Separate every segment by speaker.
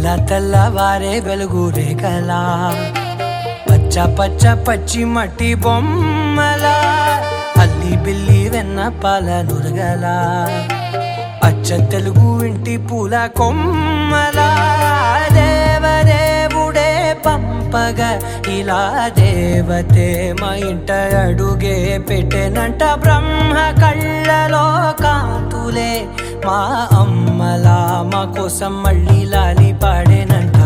Speaker 1: తెల్లవారే వెలుగు రేఖలా పచ్చ పచ్చ పచ్చి మట్టి బొమ్మల అల్లి బిల్లి వెన్న పాల నురగల అచ్చ తెలుగు ఇంటి పూల కొమ్మల దేవదేవుడే పంపగా ఇలా దేవతే మా ఇంట అడుగే పెట్టెనంట బ్రహ్మ కళ్ళలో కాంతులే మా అమ్మలా మా కోసం మళ్ళీ లాలి పాడేనంట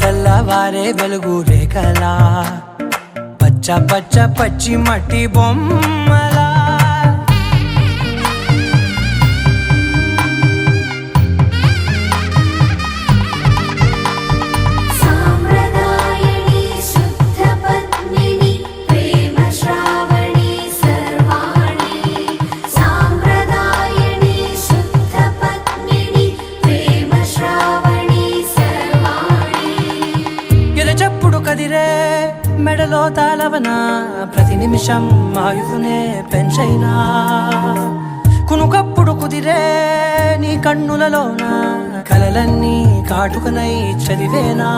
Speaker 1: తెల్లవారే వెలుగు రేఖలా పచ్చ పచ్చ పచ్చి మట్టి బొమ్మలా కదిరే మెడలో తాళవన ప్రతి నిమిషం ఆయువునే పెంచైనా కునుకప్పుడు కుదిరే నీ కన్నులలోన కలలన్నీ కాటుకనై చదివేనా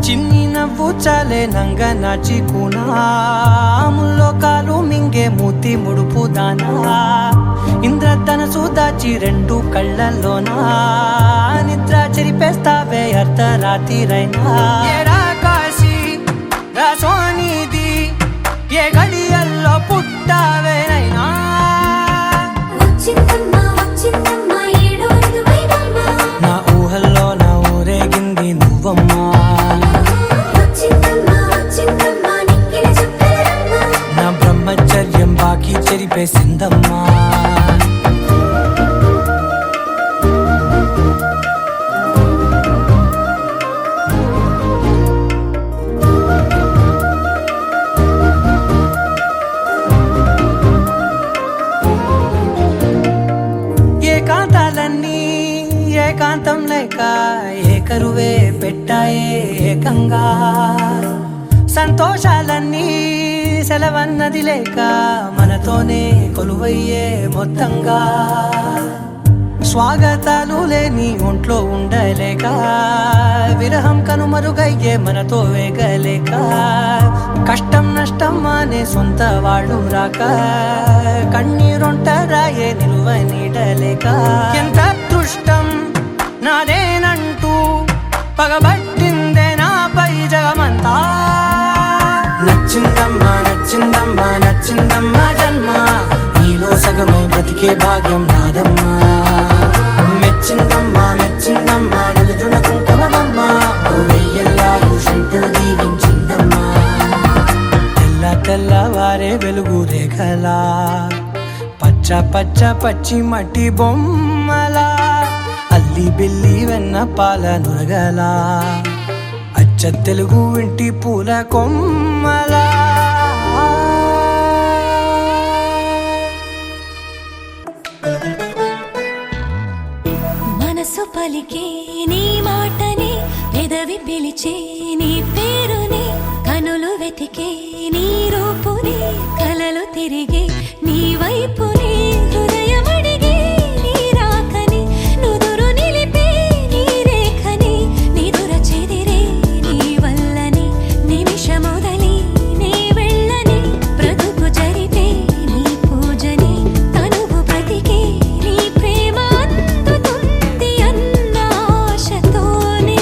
Speaker 1: చిన్ని నవ్వు చాలే నంగ నాచి కూనాముల్లో కాలు మింగే మూతి ముడుపు దానా ఇంద్రధనసు దాచి రెండు కళ్ళల్లోనా నిద్ర చెరిపేస్తావే అర్ధరాత్రిరైనా కాశీ రాసోనిది ఏ గడియల్లో పుట్టావేనైనా నా ఊహల్లో నా ఊరేగింది నువ్వమ్మా నా బ్రహ్మచర్యం బాకీ చెరిపేసిందమ్మా ఏకాంతాలన్నీ ఏకాంతం లేక ఏకరువే పెట్టాయే ఏకంగా సంతోషాలన్నీ సెలవన్నది లేక మనతోనే కొలువయ్యే మొత్తంగా స్వాగతాలు లేని ఒంట్లో ఉండలేక విరహం కనుమరుగయ్యే మనతో వేగలేక కష్టం నష్టం అనే సొంత వాళ్ళు రాక కన్నీరొంటరాయే నిలువ నీడలేక ఎంత అదృష్టం నాదేనంటూ పగబట్టిందే నాపై జగమంతా నచ్చిందమ్మా నచ్చిందమ్మా నచ్చిందమ్మా జన్మ నీలో సగమై బ్రతికే భాగ్యం నాదమ్మా మెచ్చిందమ్మా మెచ్చిందమ్మా నిలుచున్న కుంకుమమ్మా వెయ్యల్లాలు శంకులు దీవించిందమ్మా తెల్లవారే వెలుగు రేఖలా పచ్చ పచ్చ పచ్చి మట్టి బొమ్మలా అల్లి బిల్లి వెన్న పాల నురగలా అచ్చ తెలుగు ఇంటి పూల కొమ్మలా
Speaker 2: మనసు పలికే నీ మాటని పెదవి పిలిచే నీ పేరుని కనులు వెతికే నీ రూపుని కలలు తిరిగే నీ వైపుని హృదయం అడిగే నీ రాకని నుదురు నిలిపే నీ రేఖని నిదుర చెదిరే నీ వల్లని నిమిషమొదలి నీ వెళ్ళని బ్రతుకు జరిపే నీ పూజని తనువు బ్రతికే నీ ప్రేమ అందుతుంది అన్న ఆశతోనే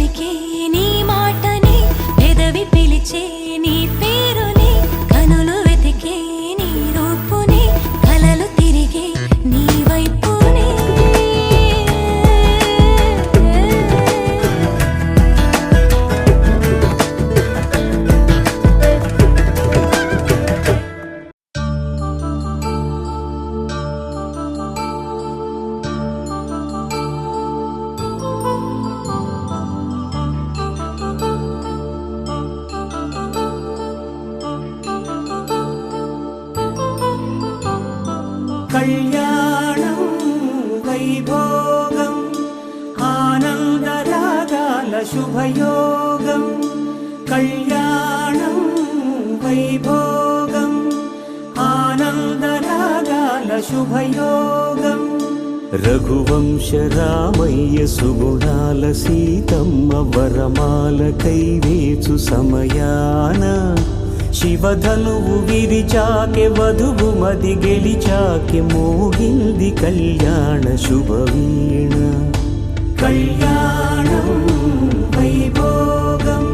Speaker 2: పలికే నీ మాటనే పెదవి పిలిచే నీ పేరునే కనులు వెతికే నీ రూపునే కలలు తిరిగే నీ వైపునే
Speaker 1: కళ్యాణం వైభోగం ఆనందరాగాల శుభయోగం కళ్యాణం వైభోగం ఆనందరాగాల శుభయోగం రఘువంశ రామయ్య సుగుణాల సీతమ్మ వరమాల కైవేచు సమయాన శివధనువు విరిచాకె వధువు మది గెలిచాకె మోగింది కళ్యాణ శుభవీణ కళ్యాణం వైభోగం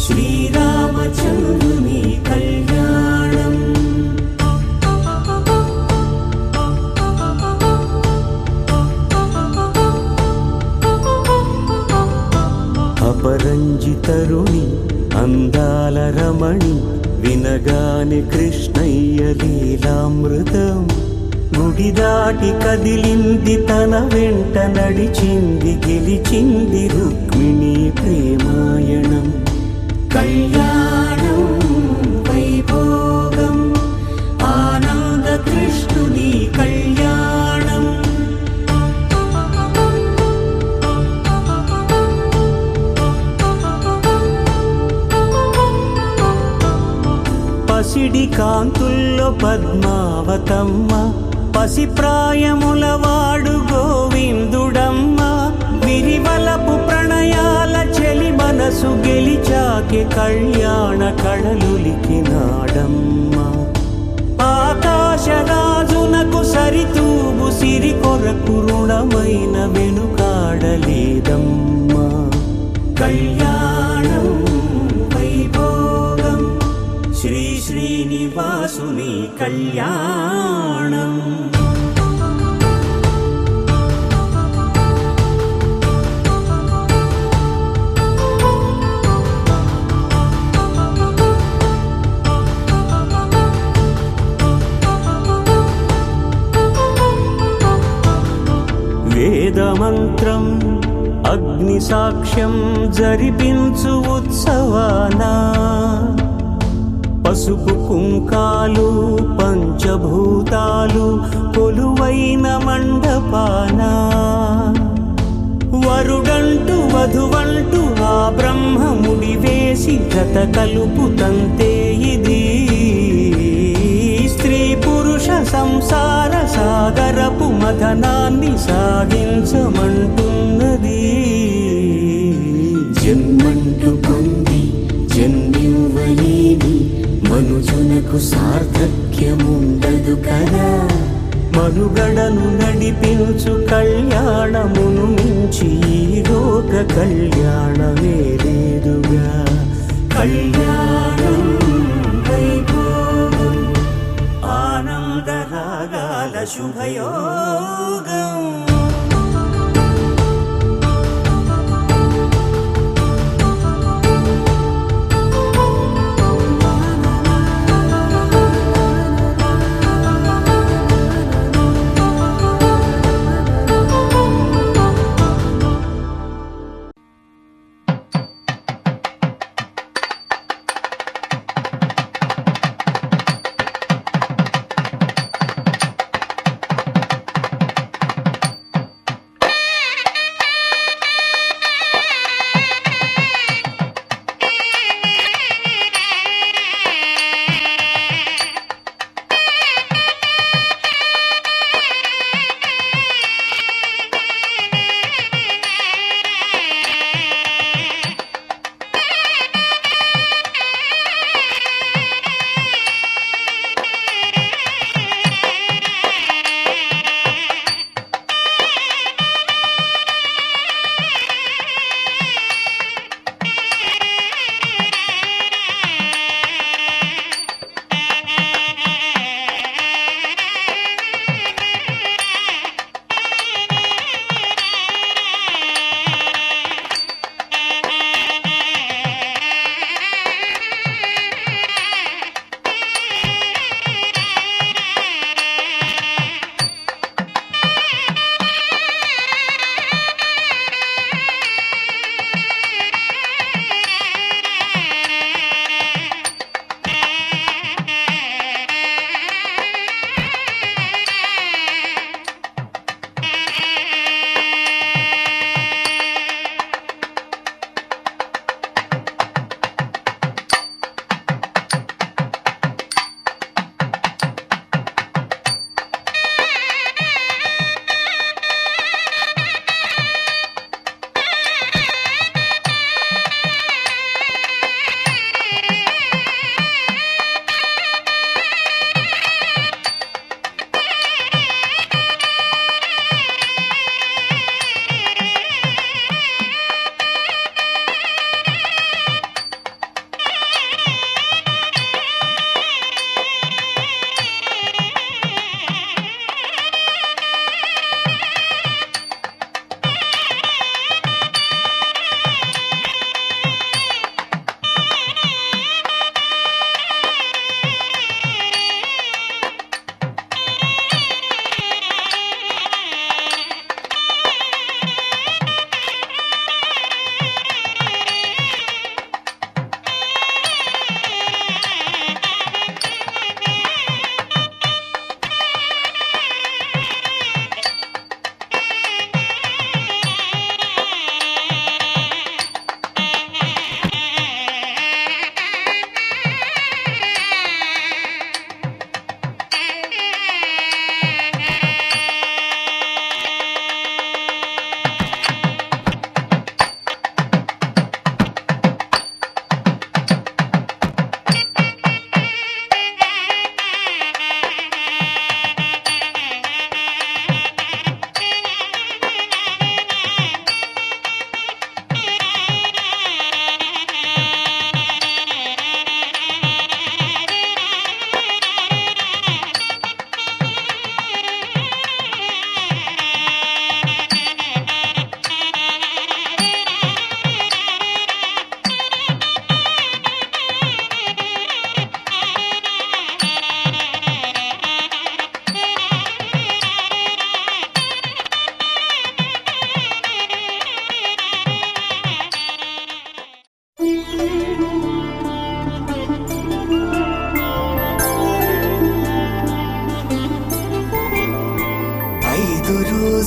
Speaker 1: శ్రీరామచంద్రుని కళ్యాణం అపరంజి తరుణి అందాల రమణి వినగాని కృష్ణయ్య లీలామృతం గుడి దాటి కదిలింది తన వెంట నడిచింది గెలిచింది రుక్మిణి ప్రేమాయణం కళ్యాణం వైభోగం ఆనంద కృష్ణుని కళ్యాణం పసిడి కాంతుల్లో పద్మావతమ్మ పసిప్రాయముల వాడు గోవిందుడమ్మ విరివలపు ప్రణయాల చెలి మనసు గెలిచాకె కళ్యాణ కళలులికినాడమ్మ ఆకాశరాజునకు సరితూబు సిరి కొరకు రుణమైన వెనుకాడలేదమ్మ కళ్యాణం వైభోగం శ్రీ శ్రీనివాసుని కళ్యాణం వేదమంత్రం అగ్ని సాక్ష్యం జరిపించు ఉత్సవానా పసుపు కుంకాలు పంచభూతాలు కొలువైన మండపాన వరుడంటూ వధువంటూ ఆ బ్రహ్మముడి వేసి జత కలుపు తంతే ఇది స్త్రీ పురుష సంసార సాగరపు మథనాన్ని సాగించమంటున్నది జన్మంటూ పొంది జన్మివ్వలేని మనుజునకు సార్థక్యముండదు కదా మనుగడను నడిపించు కళ్యాణమును మించి ఈ లోక కళ్యాణమే లేదుగా కళ్యాణం వైభోగం ఆనందరాగాల శుభయోగం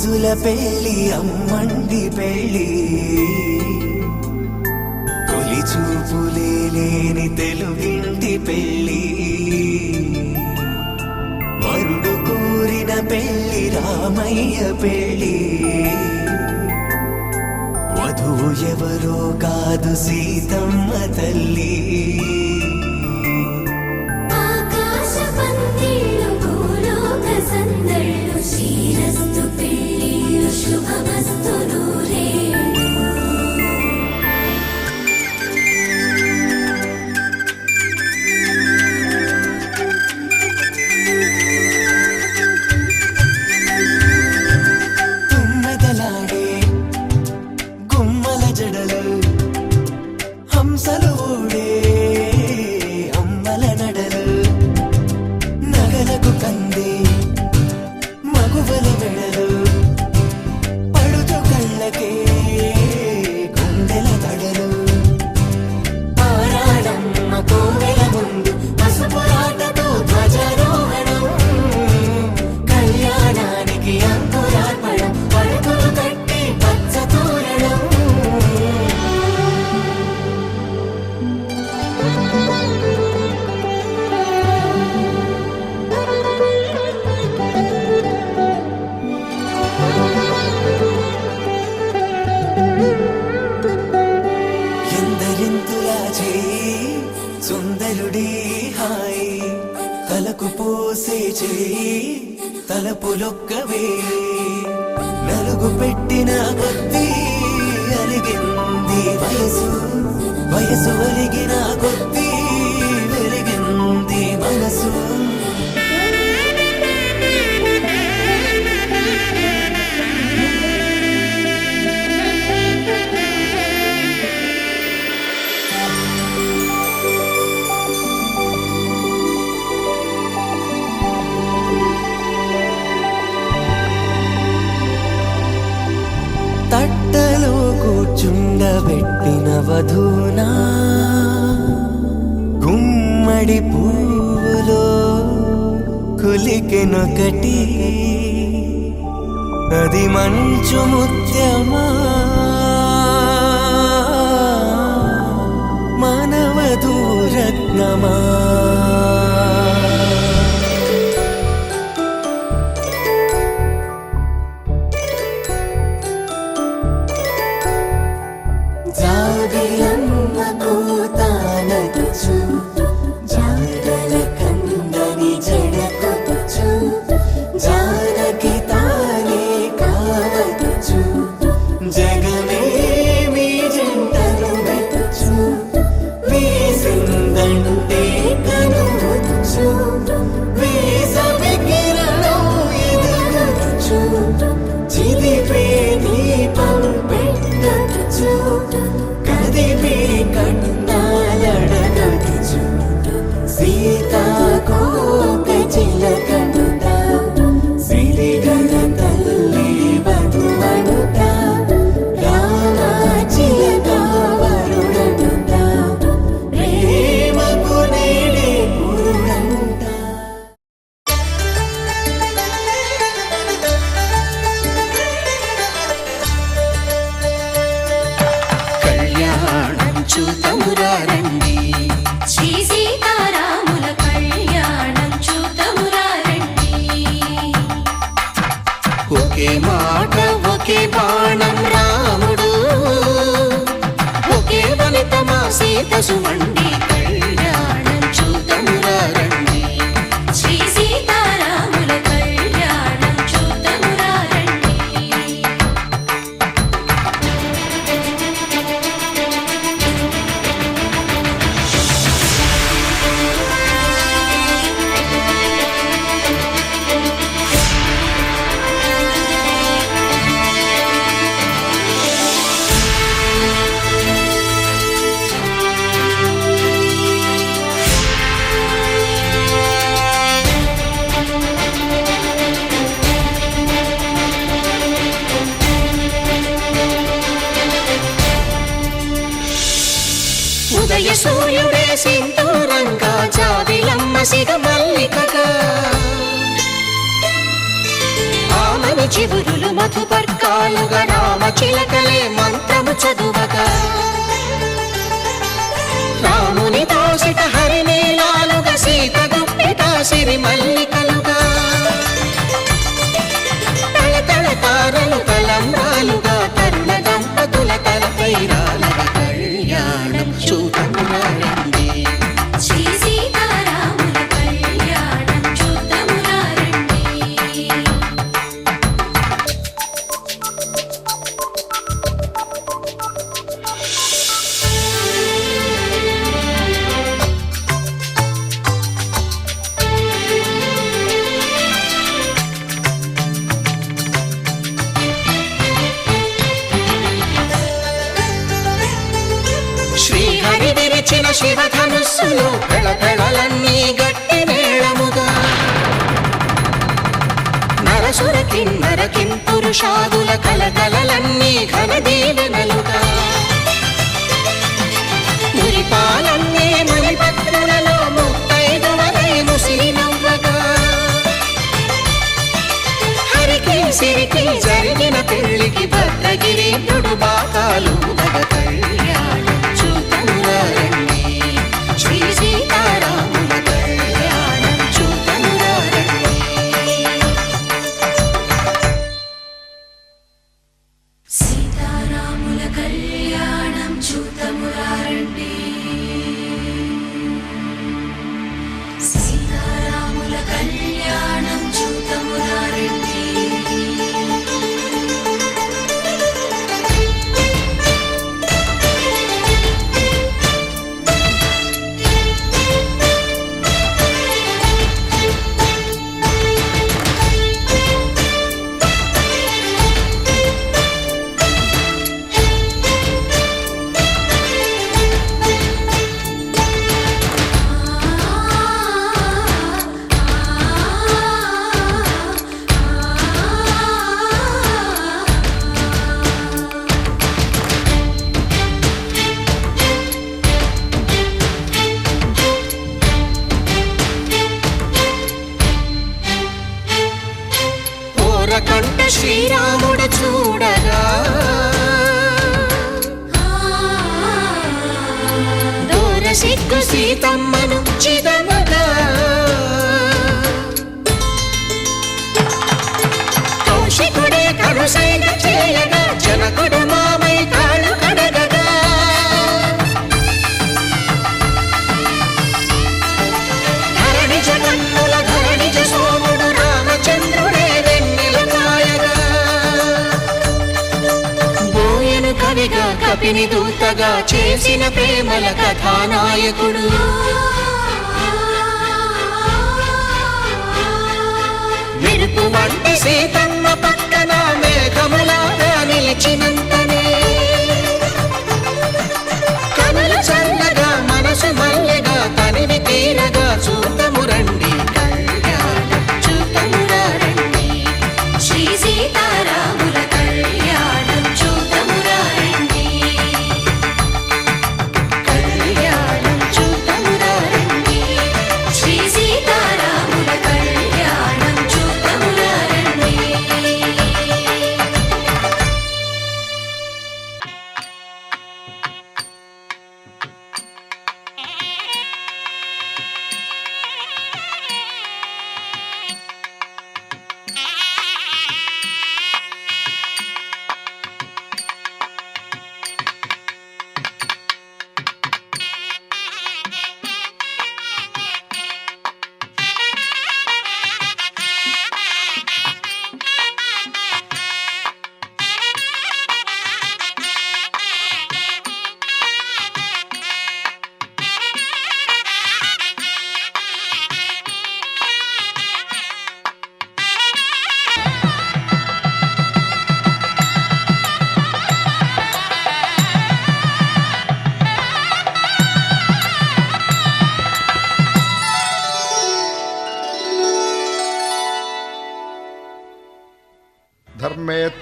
Speaker 1: రోజుల పెళ్ళి అమ్మండి పెళ్ళి తొలి చూపులే లేని తెలుగింటి పెళ్ళి వరుడు కోరిన పెళ్ళి రామయ్య పెళ్ళి వధువు ఎవరో కాదు సీతమ్మ తల్లి
Speaker 2: ఆకాశ పందిళ్ళు భూలోక సందళ్ళు శ్రీరస్తు పెళ్ళిళ్ళు శుభమస్తు నూరేళ్ళు
Speaker 1: తుమ్మెదలాడే గుమ్మల జడలు హంసలు ఊడే అమ్మల నడలు నగలకు కంది మగువల వెడలు పడుచు కళ్ళకే గుండెల తడలు ఆరాడమ్మ కోవెల ముందు పసుపురాటతో ధ్వజారోహణం కళ్యాణానికి అంకురార్పణం పడుకులు కట్టి పచ్చ తోరణం ఎందరింతులా చేయి సుందరుడి హాయి తలకు పోసే చేయి తలపులొక్కవే నలుగు పెట్టిన కొద్దీ అలిగింది వయసు వయసు అలిగిన కొద్దీ వెలిగింది మనసు తట్టలో కూర్చుండబెట్టిన వధూనా గుమ్మడి పువ్వులో కులికెనొకటి అది మంచు ముత్యమా మానవధూరత్నమా జాబిలమ్మ కోతానదుచు జాడల కందని జడకొచ్చు జానకి తానే కావదుచు జగమే మీ జంటను వెతుచు వేసిందంటే కనువదుచు వేసవి కిరణం ఎదుగుచు చిదిపే దీపం పెట్టదుచు కదిపే కన్నాలడగదుచు సీతాకోక చిలకనుట సిరిగల తల్లి వధువనుట రామ చిలక వరుడనుట ప్రేమకు నేడే పురుడంట కళ్యాణం చూతమురారండి
Speaker 2: శ్రీ సీతారాముల కళ్యాణం చూతమురారండి
Speaker 1: ఒకే మాట ఒకే బాణం రాముడు ఒకే వనిత మా సీత సుమండి కళ్యాణం చూతమురారండి
Speaker 2: శ్రీ సీతారాముల కళ్యాణం చూతమురారండి
Speaker 1: ఉదయ సూర్యుడే సింధూరంగా జాబిలమ్మ సిగ మల్లికగా ఆమెను
Speaker 3: రాముని చివురులు మధుపర్కాలుగా రామ చిలకలే మంత్రము చదువగా రాముని దోసిట హరినీలాలుగా సీత గుప్పిట సిరి మల్లికలుగా తళతళ తారలు తలంబ్రాలుగా తరుణ దంపతుల తలపైరాలుగా కళ్యాణం చూడమురండి.
Speaker 2: శ్రీ సీతారాముల కళ్యాణం చూద్దామురా రండి.
Speaker 3: శ్రీహరి విరిచిన శివధనుస్సులు పెళపెళలన్నీ గట్టి మేళముగా నరసుర కిన్నర కింపురుషాదుల కలకలలన్నీ ఘన దీవెనలుగా మురిపాలన్నీ మునిపత్రులలో ముత్తైదువలై ముసిరి నవ్వగా హరికి సిరికి జరిగిన పెళ్లికి భద్రగిరీంద్రుడు బాకాలు కళ్యాణం చూద్దామురా రండి. శ్రీ సీతారాముల కళ్యాణం చూద్దామురా రండి.
Speaker 2: సీతారాముల కళ్యాణం చూద్దామురా రండి. సీతారాముల కళ్యాణం చూద్దామురా రండి.
Speaker 3: ఓరకంట శ్రీరాముడు చూడగా దూర సిగ్గు సీతమ్మను చిదమగా కౌశికుడే కరుసైన చేయగా జనకుడు మామై కాళ్ళు కడగగా ధరణి జగన్నుల ధరణిజ సోముడు రామచంద్రుడే వెన్నెల కాయగా బోయను కవిగా కపిని దూతగా చేసిన ప్రేమల కథానాయకుడు మెరుపు వంటి సీతమ్మ పక్కన మేఘములాగా నిలిచినంతనే కనులు చల్లగా మనసు మల్లెగా తనివి తీరగా చూద్దాము రండి. కళ్యాణం చూద్దామురా రండి.
Speaker 2: శ్రీ సీతారాముల కళ్యాణం చూద్దామురా రండి.
Speaker 3: కళ్యాణం చూద్దామురా రండి.
Speaker 2: శ్రీ సీతారాముల కళ్యాణం చూద్దామురా రండి.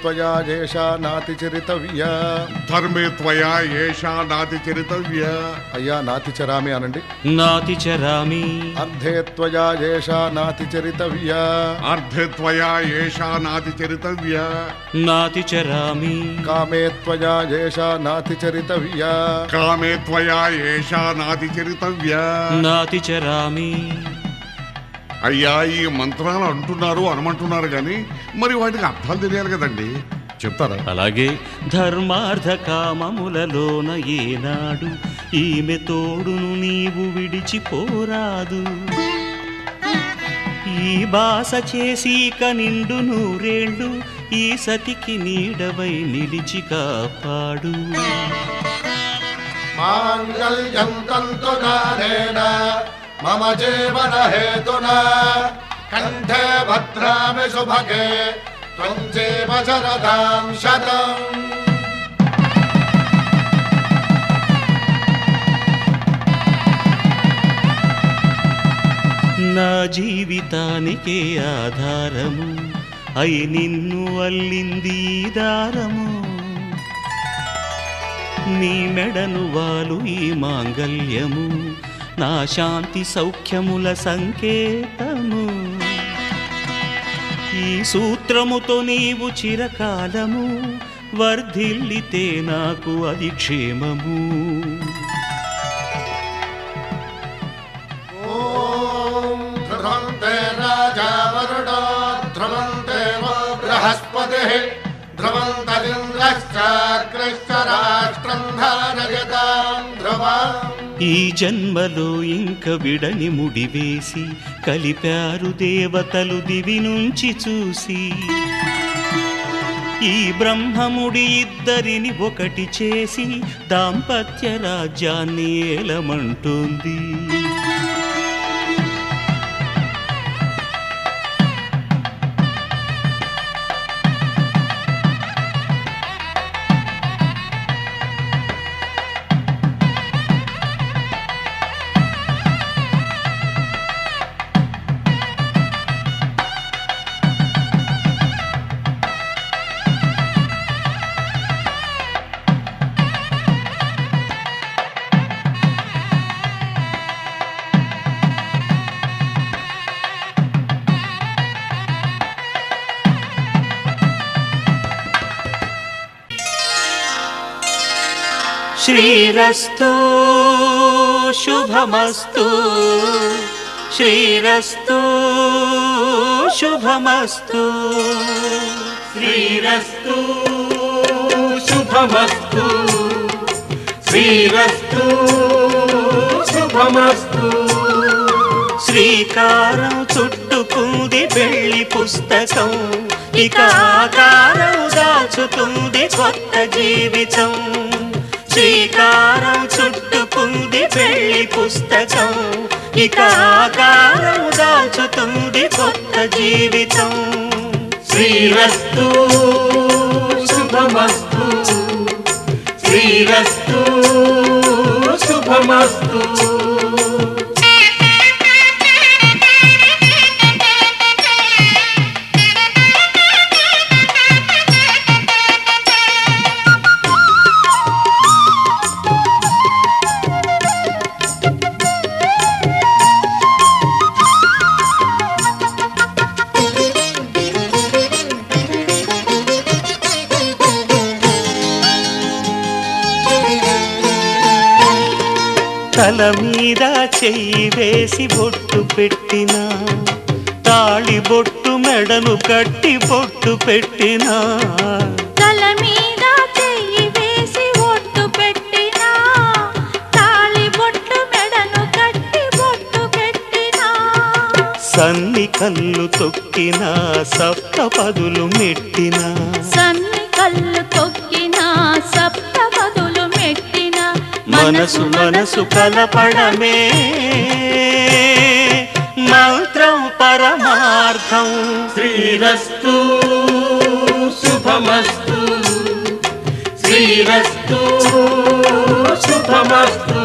Speaker 4: త్వయా ఏషా నాతి చరితవ్య.
Speaker 5: ధర్మే త్వయా ఏషా నాతి చరితవ్య.
Speaker 4: అయ్యా నాతి చరామి అనండి.
Speaker 6: నాతి చరామి.
Speaker 4: అర్ధే త్వయా ఏషా నాతి చరితవ్య.
Speaker 5: అర్ధే త్వయా ఏషా నాతి చరితవ్య.
Speaker 6: నాతి చరామి.
Speaker 4: కామే త్వయా ఏషా నాతి చరితవ్య.
Speaker 5: కామే త్వయా ఏషా నాతి చరితవ్య.
Speaker 6: నాతి చరామి.
Speaker 5: అయ్యా ఈ మంత్రాలు అంటున్నారు అనమంటున్నారు కానీ మరి వాటికి అర్థాలు తెలియాలి కదండి, చెప్తారా?
Speaker 6: అలాగే ధర్మార్థ కామములలోన ఏనాడు ఈమె తోడును నీవు విడిచిపోరాదు. ఈ బాస చేసి నిండు నూరేళ్ళు ఈ సతికి నీడవై నిలిచి కాపాడు.
Speaker 4: మాంగళ్యం తంతునానేన మమ జీవన హేతునా కంఠే భద్రామి శుభగే త్వం జీవ శరదాం శతం.
Speaker 6: నా జీవితానికే ఆధారము అయి నిన్ను అల్లింది దారము. నీ మెడను వాలు ఈ మాంగల్యము నా శాంతి సౌఖ్యముల సంకేతము. ఈ సూత్రముతో నీవు చిరకాలము వర్ధిల్లితే నాకు అది క్షేమము.
Speaker 4: ఓం ధ్రువంతే రాజా వరుణో ధ్రువంతే వో బృహస్పతిః ధ్రువంతరింద్రశ్చాగ్రశ్చ రాష్ట్రం ధారయతాం ధ్రువం.
Speaker 6: ఈ జన్మలో ఇంక విడని ముడివేసి కలిపారు దేవతలు దివి నుంచి చూసి. ఈ బ్రహ్మముడి ఇద్దరిని ఒకటి చేసి దాంపత్య రాజ్యాన్ని ఏలమంటుంది. శ్రీరస్తు శుభమస్తు. శ్రీరస్తు శుభమస్తు. శ్రీరస్తు శుభమస్తు. శ్రీరస్తు శుభమస్తు. శ్రీకారం చుట్టుకుంది పెళ్లి పుస్తకం ఇక ఆకారం దాచుతుంది కొత్త జీవితం. శ్రీకారం చుట్టుకుంది పెళ్లి పుస్తకం ఇక ఆకారం దాచుతుంది కొత్త జీవితం. శ్రీరస్తు శుభమస్తు. శ్రీరస్తు శుభమస్తు. తల మీద చెయ్యి వేసి బొట్టు పెట్టినా తాళి బొట్టు మెడను కట్టి బొట్టు పెట్టినా.
Speaker 3: తల మీద చెయ్యి వేసి బొట్టు పెట్టినా తాళి బొట్టు మెడను కట్టి బొట్టు పెట్టినా.
Speaker 6: సన్ని కళ్ళు తొక్కినా సప్త పదులు మెట్టినా.
Speaker 3: సన్ని కళ్ళు తొక్కినా సప్త పదులు మెట్టినా.
Speaker 6: మనసు మనసు కలపడమే మంత్రం పరమార్థం. శ్రీరస్తు శుభమస్తు. శ్రీరస్తు శుభమస్తు.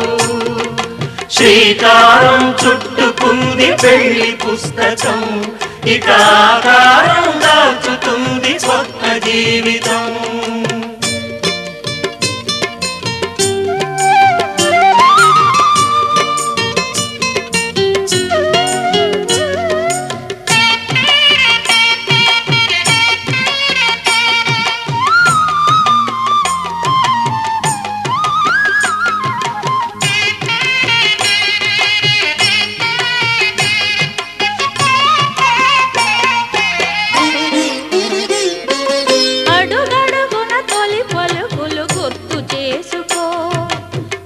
Speaker 6: శ్రీకారం చుట్టుకుంది పెళ్లి పుస్తకం ఇక ఆకారం దాచుతుంది కొత్త జీవితం.
Speaker 3: అడుగడుగున తొలి పలుకులు గుర్తు చేసుకో,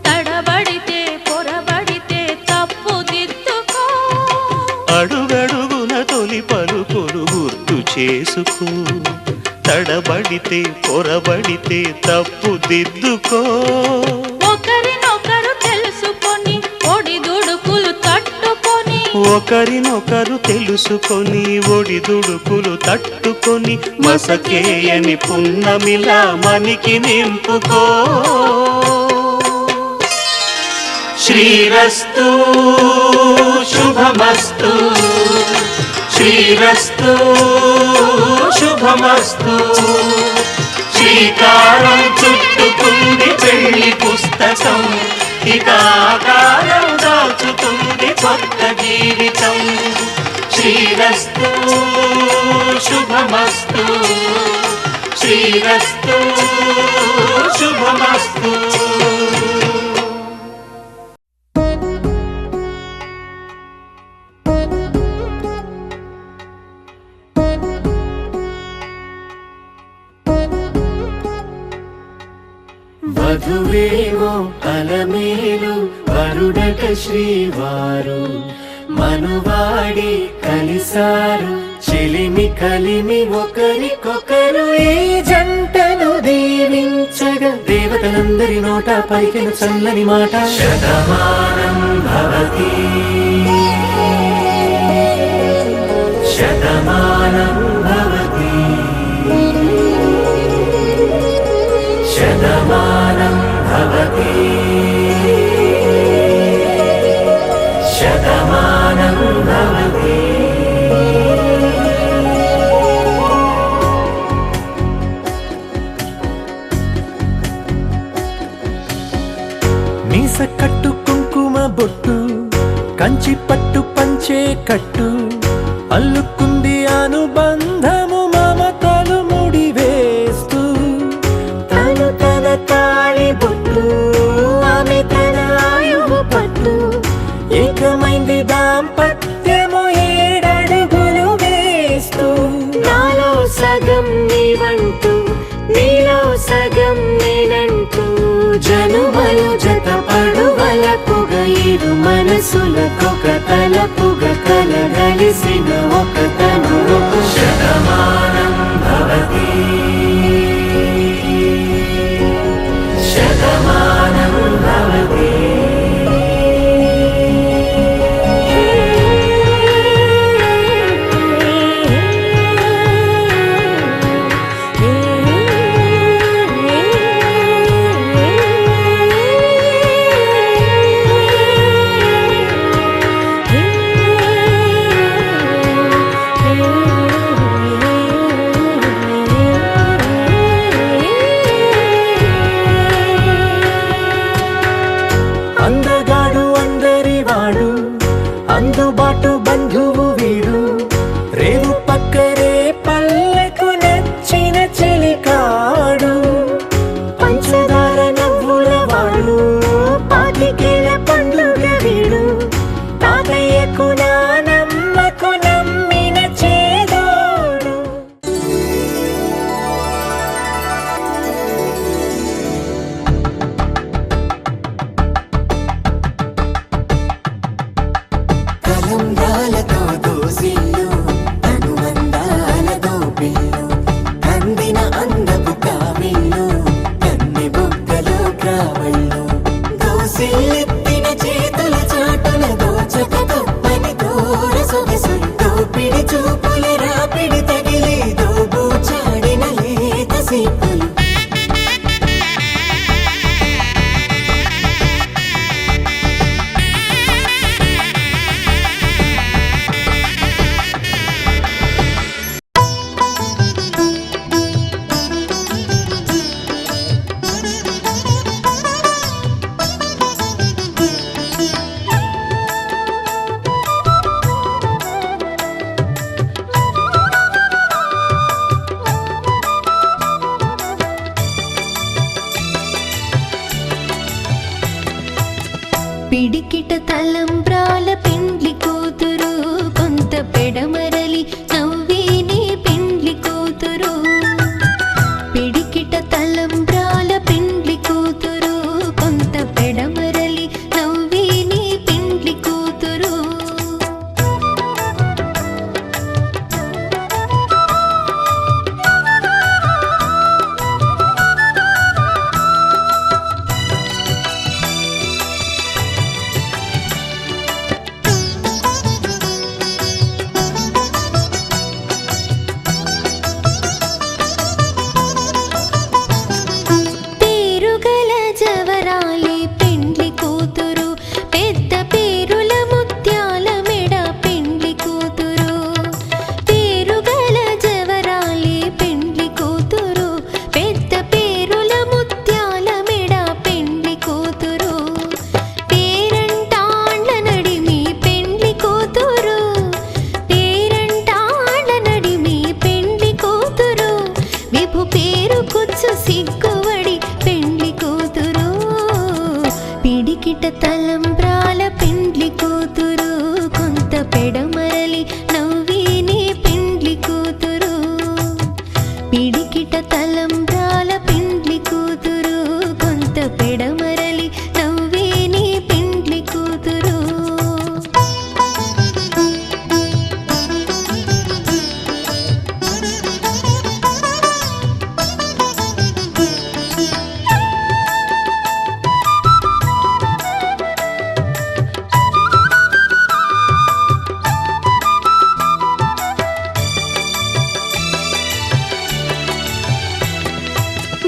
Speaker 3: తడబడితే పొరబడితే తప్పు దిద్దుకో.
Speaker 6: అడుగడుగున తొలి పలుకులు గుర్తు చేసుకో, తడబడితే పొరబడితే తప్పు దిద్దుకో.
Speaker 3: ఒకరినొకరు తెలుసుకొని ఒడిదుడుకులు తట్టుకొని,
Speaker 6: ఒకరినొకరు తెలుసుకొని ఒడిదుడుకులు తట్టుకొని మసకేయని పున్నమిలా మనికి నింపుకో. శ్రీరస్తు శుభమస్తు, శ్రీరస్తు శుభమస్తు. శ్రీకారం చుట్టుకుంది పెళ్లి పుస్తకం, ఇక ఆకారం దాచుతుంది కొత్త జీవితం. శ్రీరస్తు శుభమస్తు, శ్రీరస్తు శుభమస్తు.
Speaker 1: వధువేమో అలమేలు వరుడట శ్రీవారు, మనువాడి కలిసారు చెలిమి కలిమి ఒకరికొకరు. ఈ జంటను దీవించగా దేవతలందరి నోట పలికిన చల్లని మాట శతమానం భవతి, శతమానం భవతి, శతమానం భవతి, శతమానం భవతి. మీస కట్టు కుంకుమ బొట్టు, కంచి పట్టు పంచే కట్టు, అల్లుకుంది అనుబంధము మమతలు ముడివేస్తూ. తను తన తాళి బొట్టు, ఆమె తన ఆయువు పట్టు, ఏకమైంది దాంపత్యము 7 అడుగులు వేస్తూ. నాలో సగం నీవంటూ, నీలో సగం నేనంటూ, జనుమలు జత పడువలపుగ 7 మనసులకొక తలపుగ కలగలిసిన ఒక తను. శతమానం భవతి, శతమానం భవతి. అందగాడు అందరివాడు, అందుబాటు బంధువు వీడు, రేవు పక్కరే పల్లెకు నచ్చిన చెలికాడు. పంచదార నవ్వుల వాడు, 25 పండుగ వీడు, తాతయ్యకు నానమ్మకు నమ్మిన చేదోడు. కలంబ్రాలతో దోసిల్లు, అనుబంధాలతో పిల్లు, అందిన అందపు కావిళ్ళు, కన్నె బుగ్గలు కావళ్ళు. దోసిల్లెత్తిన చేతుల చాటున దోచక తప్పని దూర సొగసులు, దోపిడి చూపుల రాపిడి తగిలి దోబూచాడిన లేత సీపులు.
Speaker 7: పిడికిట తలంబ్రాల పెండ్లి కూతురు కొంత పెడమరలి నవ్వేనే పెండ్లి కూతురు పిడికిట తలంబ్రాల పెండ్లి కూతురు కొంత పెడమరలి నవ్వేనే పెండ్లి కూతురు సిగ్గువడి పెండ్లి కూతురు పిడికిట తలంబ్రాల పెండ్లి కూతురు కొంత పెడమరలి నవ్వేనే పెండ్లి కూతురు పిడికిట తలంబ్రాల పెండ్లి కూతురు కొంత పెడమరలి నవ్వేనే పెండ్లి కూతురు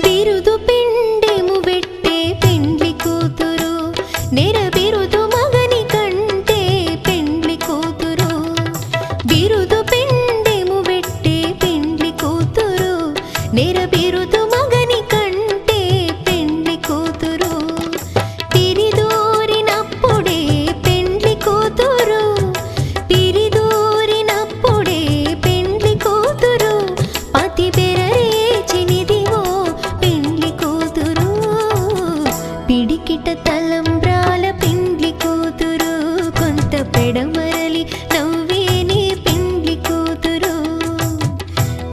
Speaker 7: బిరుదు పిండెము పెట్టే పెండ్లి కూతురు నెర బిరుదు మగని కంటే పెండ్లి కూతురు బిరుదు పిండెము పెట్టే పెండ్లి కూతురు నెర బిరుదు మగని కంటే పెండ్లి కూతురు పిరిదూరినప్పుడే పెండ్లి కూతురు పిరిదూరినప్పుడే పెండ్లి కూతురు పతి బెరరేచినిదివో పిడికిట తలంబ్రాల పెండ్లి కూతురు కొంత పెడమరలి నవ్వేనే పెండ్లి కూతురు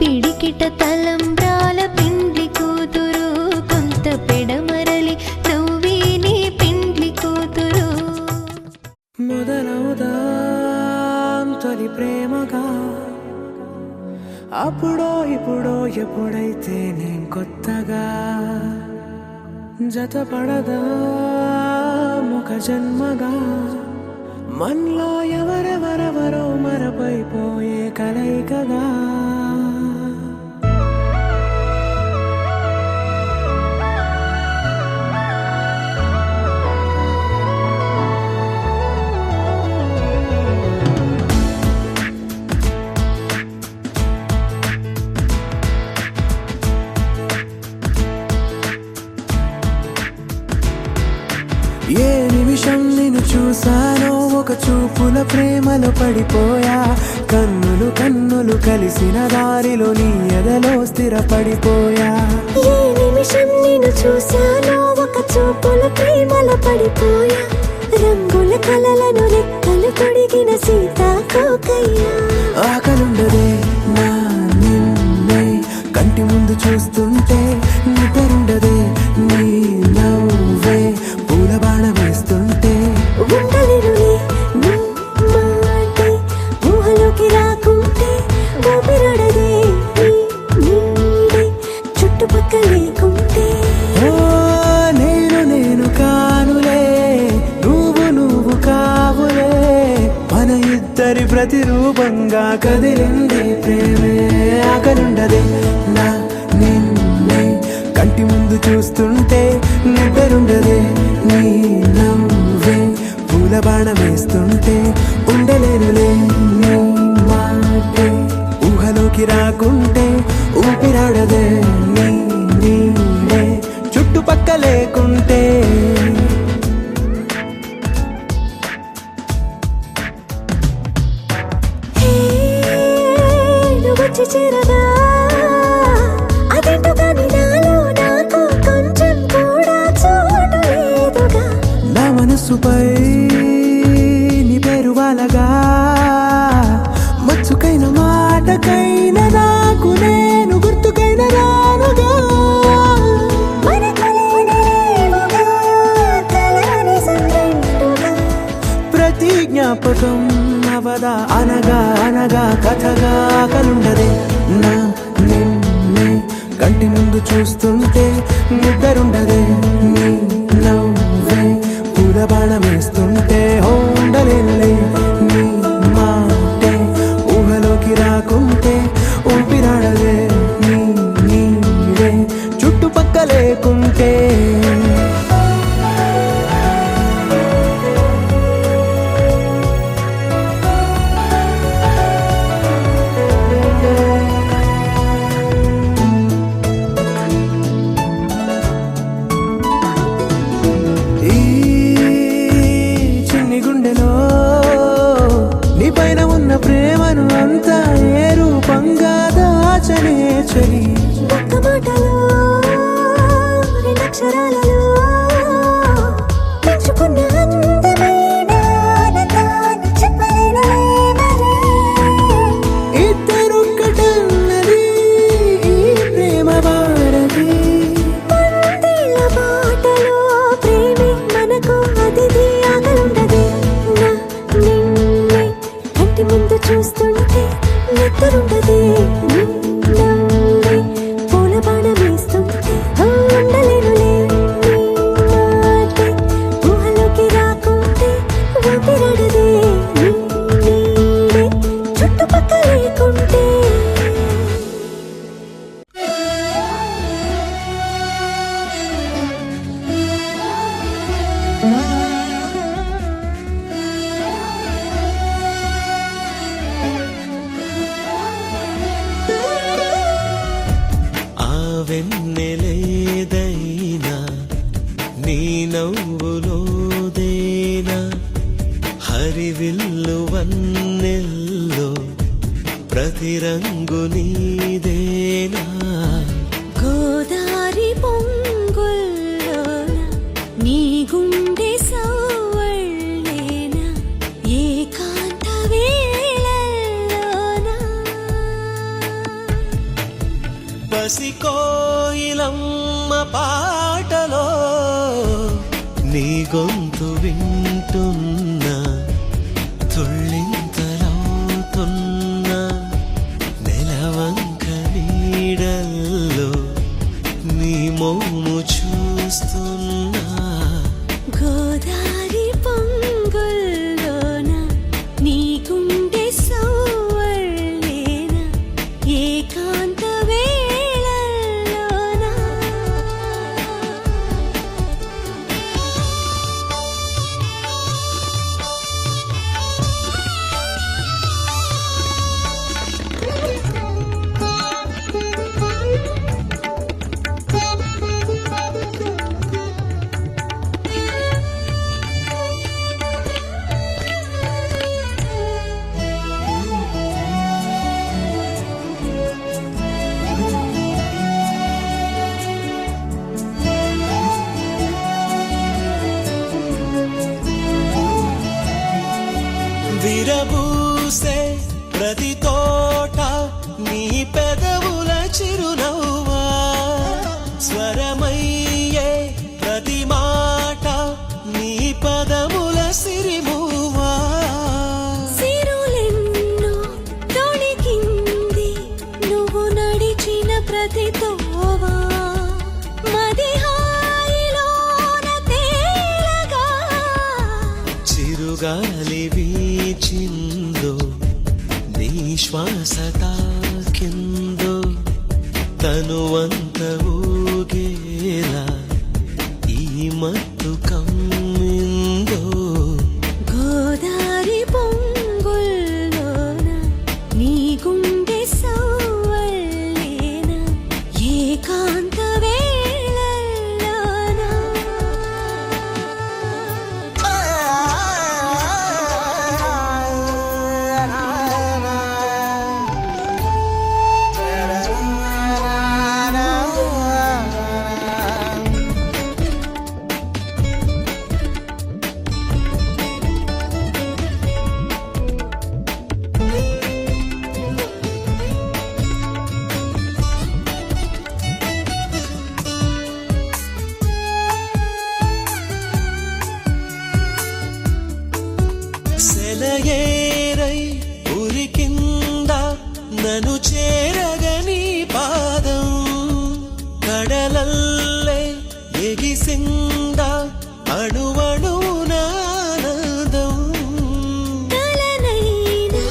Speaker 7: పిడికిట తలంబ్రాల పెండ్లి కూతురు కొంత పెడమరలి నవ్వేనే పెండ్లి కూతురు
Speaker 1: మొదలవుదాం తొలి ప్రేమగా అప్పుడో ఇప్పుడో ఎప్పుడైతే నేను కొత్తగా జతపడదా ముఖ జన్మగా మనలో ఎవరెవరెవరో మరపైపోయే కలయికగా ఏ నిమిషం నిన్ను చూసానో ఒక చూపుల ప్రేమలో పడిపోయా కన్నులు కన్నులు కలిసిన దారిలో నీ ఎదలో స్థిరపడిపోయా
Speaker 7: ఏ నిమిషం నిన్ను చూసానో ఒక చూపుల ప్రేమలో పడిపోయా రంగుల కలలను రెక్కలు తొడిగిన సీతాకోకయ్యా
Speaker 1: ఆకలుండదే నా నిన్నే కంటి ముందు చూస్తుంటే నిద్రుండదే నీ నవ్వే పూల బాణ వేస్తుంటే
Speaker 7: ఉండలేనులే నీ మాటే ఊహలోకి రాకుంటే ఊపిరాడదే నీ నీడే చుట్టుపక్కల లేకుంటే
Speaker 1: ఓ నేను కానులే నువ్వు కావులే మన ఇద్దరి ప్రతిరూపంగా కదిలింది ప్రేమే ఆకలుండదే నా నిన్నే కంటి ముందు చూస్తుంటే నిద్రుండదే నీ నవ్వే పూల బాణ వేస్తుంటే ఉండలేనులే నీ మాటే ఊహలోకి రాకుంటే ఊపిరాడదే నీ నీడే చుట్టుపక్క లేకుంటే
Speaker 7: వచ్చి చేరగా అదేంటో కానీ నాలో నాకు కొంచెం కూడా చోటు
Speaker 8: మనసుపై నీ పేరు వాలగా మచ్చుకైన మాటకైన నాకు నేను గుర్తుకైన రానుగా ప్రతి జ్ఞాపకం అవదా అనగా అనగా కథగా కలుండదే నా నిన్నే కంటి ముందు చూస్తుంటే నిద్రుండదే నీ నవ్వే పూల బాణం వేస్తుంటే ఉండలేనులే నీ మాటే ఊహలోకి రాకుంటే ఊపిరాడదే నీ నీడే చుట్టుపక్క లేకుంటే ప్రేమను అంతా ఏ రూపంగా దాచనే చలి
Speaker 7: ఒక్క మాటలో రెండక్షరాలలో పెంచుకున్న అందమైన ఆనందాన్ని చెప్పలేనులే మరి.
Speaker 8: ఇద్దరొక్కటన్నది ఈ ప్రేమ భారతి
Speaker 7: పందిళ్ళ బాటలో ప్రేమే మనకు అతిథి ఆగలుండదే నా నిన్నే కంటి ముందు చూస్తుంటే నిద్రుండదే నీ నవ్వే పూల బాణం వేస్తుంటే ఉండలేనులే నీ మాటే ఊహలోకి రాకుంటే ఊపిరాడదే నీ నీడే చుట్టుపక్క లేకుంటే
Speaker 6: ఆ వెన్నెలేదైనా నీ నవ్వులోదేనా హరివిల్లు వన్నెల్లో ప్రతి రంగు నీదేనా
Speaker 7: గోదారి పొంగుల్లోన నీ గుండె సవ్వళ్ళేన ఏకాంత వేళల్లోన
Speaker 6: పసికోయిలమ్మ పాటలో నీ గొంతు వింటున్నా తుళ్ళింతలవుతున్నా నెలవంక నీడల్లో నీ మోము చూస్తున్నా
Speaker 7: గోదారి పొంగుల్లోన నీ గుండె సవ్వళ్ళేన ఏకాంత వేళల్లోన
Speaker 6: విరబూసే ప్రతి తోట నీ పెదవుల చిరునవ్వా స్వరమయ్యే ప్రతి మాట నీ పదముల సిరిమూవా
Speaker 7: సిరులెన్నో తొణికింది నువ్వు నడిచిన ప్రతి తోవా మది హాయిలోన తేలగా
Speaker 6: చిరుగాలి వీచిందో నీ శ్వాస తాకిందో తనువంత ఊగేలా ఈ మత్తు కమ్మిందో
Speaker 7: గోదారి పొంగుల్లోన నీ గుండె సవ్వళ్ళేన ఏకాంత వేళల్లోన
Speaker 6: సెలయేరై ఉరికింద నను చేరగని పాదం కడలల్లే ఎగిసింద అణువణునానందం
Speaker 7: కలనైనా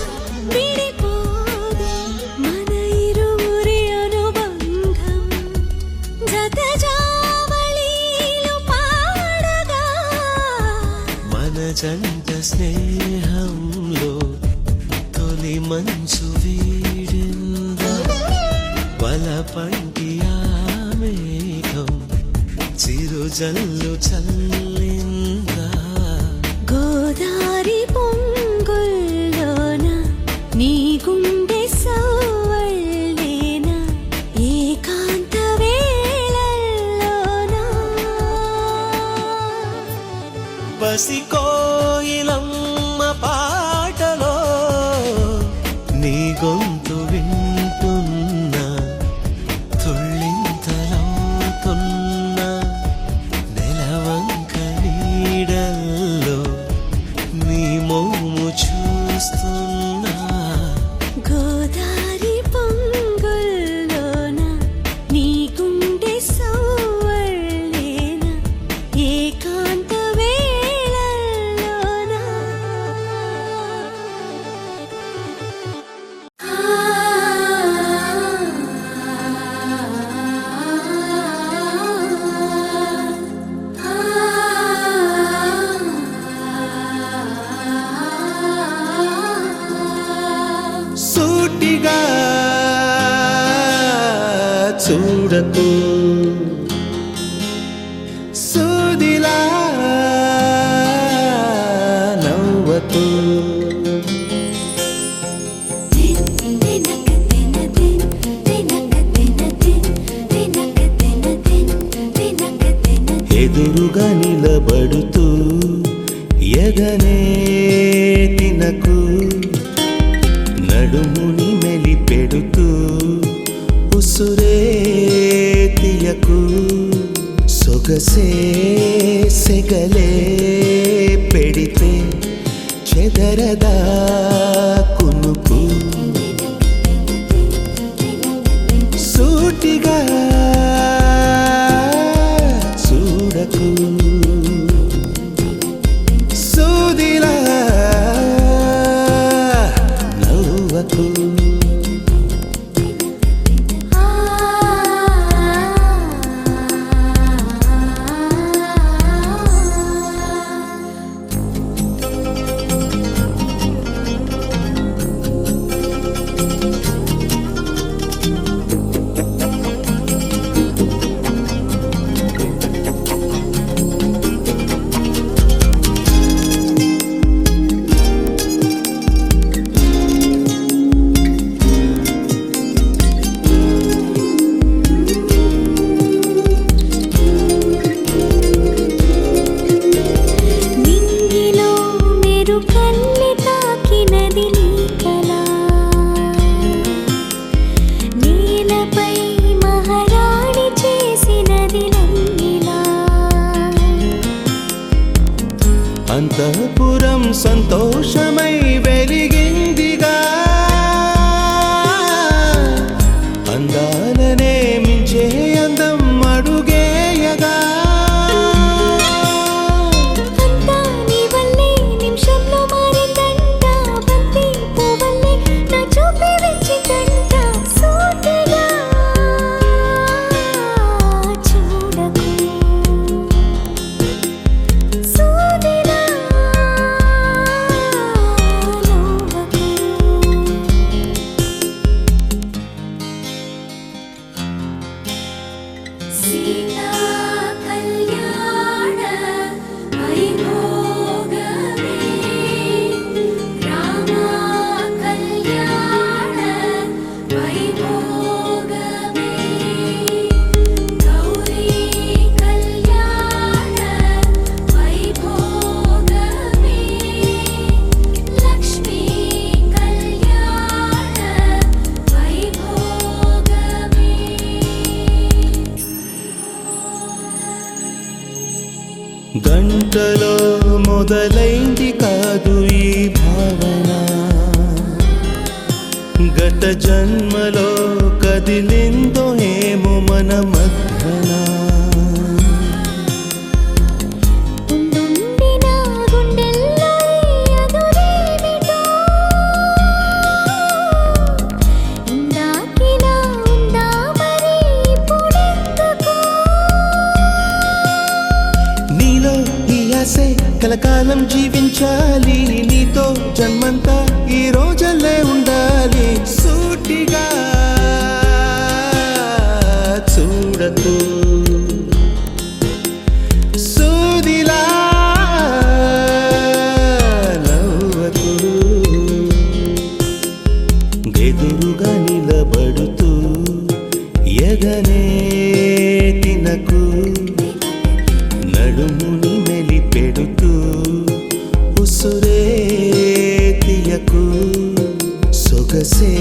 Speaker 7: విడిపోదు మన ఇరువురి అనుబంధం జతజావళీలు పాడగా
Speaker 6: మన జంట స్నేహంలో తొలి మంచు వీడిందా వలపంటి ఆ మేఘం చిరుజల్లు చల్లిందా
Speaker 7: గోదారి పొంగుల్లోన నీ గుండె సవ్వళ్ళేన ఏకాంత వేళల్లోన
Speaker 6: బసి కోయిలమ్మ పాటలో నీ గొంతు వింటున్నా తుళ్ళింతలవుతున్నా నెలవంక నీడల్లో నీ మోము చూస్తున్నా
Speaker 7: గోదారి పొంగుల్లోన నీ గుండె సవ్వళ్ళేన ఏకాంత వేళల్లోన
Speaker 6: సూటిగా చూడకు సూదిలా నవ్వకు ఎదురుగా నిలబడుతూ ఎగనే తినకు నడుముని మెలిపెడుతూ ఉసురే తీయకు సొగసే సెగలే పెడితే చెదరదా కునుకు సూటిగా చూడకు సూదిలా నవ్వకు
Speaker 7: నింగిలో మెరుకల్లి తాకినది నీ కళ నేలపై మహారాణి చేసినది నన్నిలా
Speaker 6: అంతఃపురం సంతోషమై వెలిగిందిగా అందాలనే మించే అందం అడుగేయగా
Speaker 7: అంతా నీ వల్లే నిమిషంలో మారిందంట బంతి పువ్వల్లే నా చూపే వెచ్చిదంట సూటిగా చూడకు సూదిలా నవ్వకు
Speaker 2: సీతా కళ్యాణ వైభోగమే రామ కళ్యాణ వైభోగమే గౌరీ కళ్యాణ వైభోగమే లక్ష్మీ కళ్యాణ వైభోగమే
Speaker 6: గంటలో మొదలైంది కాదు ఈ భాగ్యం కలకాలం జీవించాలి నీతో జన్మంతా ఈ రోజల్లే ఉండాలి సూటిగా చూడకు సూదిలా నవ్వకు ఎదురుగా నిలబడుతూ ఎదనే తినకు నడుముని మెలిపెడుతూ ఉసురే తీయకు సొగసే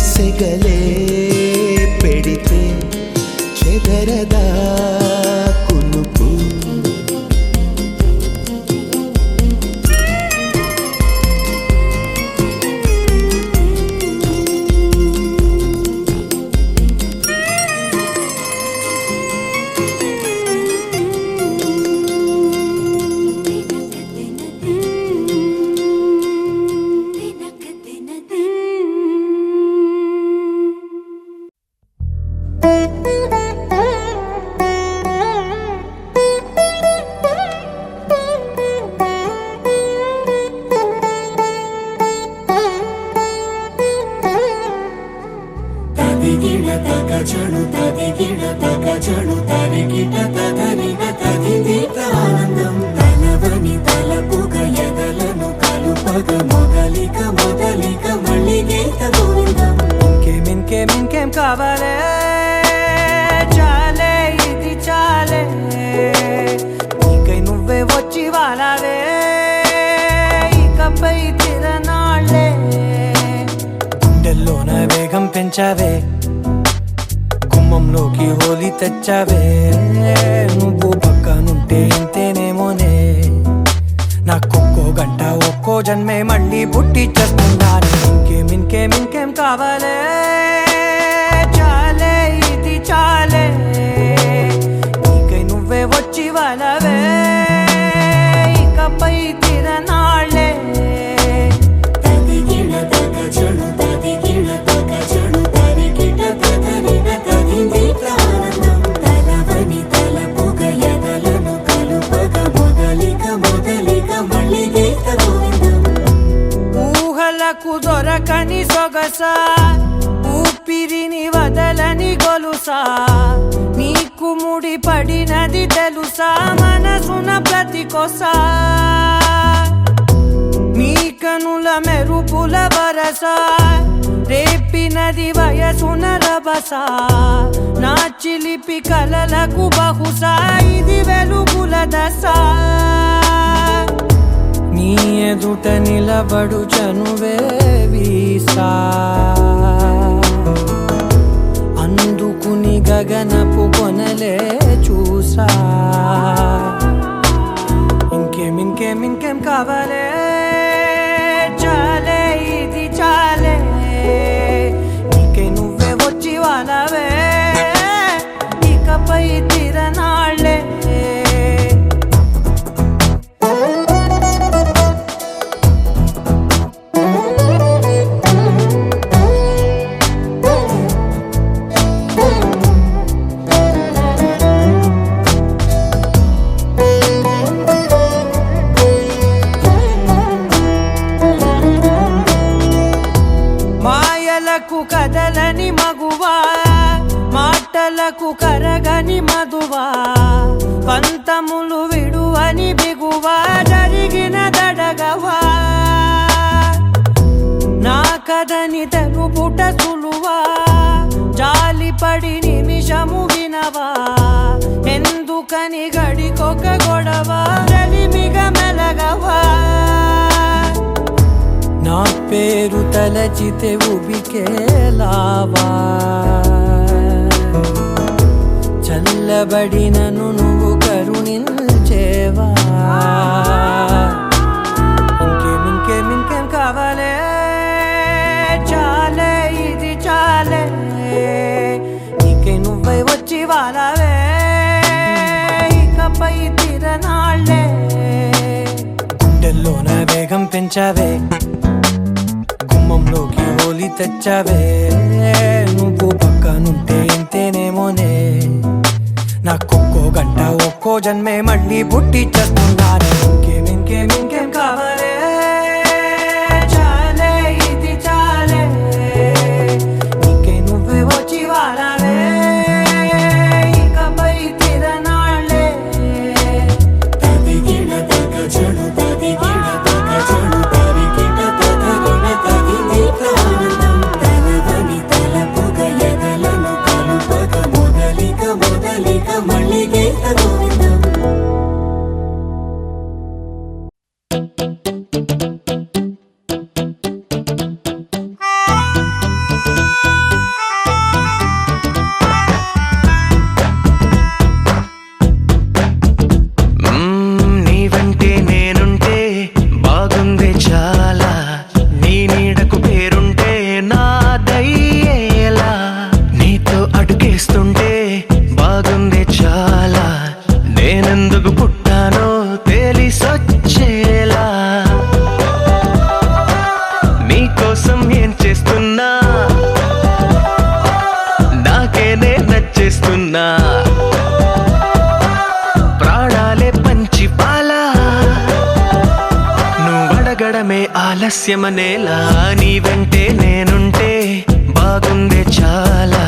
Speaker 6: సెగలే పెడితే చెదరదా కునుకు
Speaker 1: తదిగిడ తగజడు తదిగిడ తగజడు తరిగిట తదరిగ తదిదీత ఆనందం తలవని తలపుగ ఎదలను కలుపగ మొదలిక మొదలిక మళ్ళీ గీత గోవిందం
Speaker 8: ఇంకేం కావాలే చాలే ఇది చాలే నీకై నువ్వే వచ్చి వాలావే ఇకపై తిరనాళ్ళే గుండెల్లోన వేగం పెంచావే గుమ్మంలోకి హోలీ తెచ్చావే నువ్వు పక్కనుంటే ఇంతేనేమోనే నాకొక్కో గంట ఒక్కో జన్మే మళ్ళీ పుట్టి చేస్తున్నాను ఇంకేం కావాలే చాలే ఇది చాలే నీకై నువ్వే వచ్చి వాళ్ళవే ఇకపై తిరనాళ్ళే
Speaker 1: తదిగిడ తగజడు తదిగిడ తగజడు తరిగిట తదరిగ తదిదీత ఆనందం తలవని తలపుగ ఎదలను కలుపగ మొదలిక మొదలిక మళ్ళీ గీత గోవిందం
Speaker 8: ఊహలకు దొరకని సొగసా ఊపిరిని వదలని గొలుసా నీకు ముడి పడినది తెలుసా మనసున ప్రతి కొసా నీ కనుల మెరుపుల వరస రేపినది వయసున రభస నా చిలిపి కలలకు బహుశా ఇది వెలుగుల దశ నీ ఎదుట నిలబడు చనువే వీసా అందుకుని గగనపు కొనలే చూసా ఇంకేం కావాలే చాలే ఇది చాలే నీకే నువ్వే వచ్చి వాళ్ళవే ఇకపై తిరనాళ్ళే మాయలకు కదలని మగువా మాటలకు కరగని మధువా పంతములు విడువని బిగువా జరిగిన దడగవా నా కదని తెలుపుట సులువా జాలిపడి నిమిషము వినవా ఎందుకని గడికొక గొడవ రలిమిగ మెలగవా నా పేరు తలచితే ఉబికేలావా చల్లబడినను నువ్వు కరుణించేవా ఇంకేం కావాలే చాలే ఇది చాలే నీకే నువ్వై వచ్చి వాళ్ళవే ఇకపై తిరనాళ్ళే గుండెల్లోన వేగం పెంచావే గుమ్మంలోకి హోలీ తెచ్చావే నువ్వు పక్కనుంటే ఇంతేనేమోనే నాకొక్కో గంట ఒక్కో జన్మే మళ్ళీ పుట్టి చేస్తున్నానే
Speaker 6: నీవంటే నేనుంటే బాగుందే చాలా, నీ నీడకు పేరుంటే నాదయ్యేలా, నీతో అడుగేస్తుంటే బాగుందే చాలా, నేనెందుకు పుట్టానో తెలిసొచ్చేలా, నీకోసం ఏం చేస్తున్నా నాకే నే నచ్చేస్తున్నా, ప్రాణాలే పంచి పాలా, నువ్వడగడమే ఆలస్యమనేలా, నీ వెంటే నేనుంటే బాగుందే చాలా,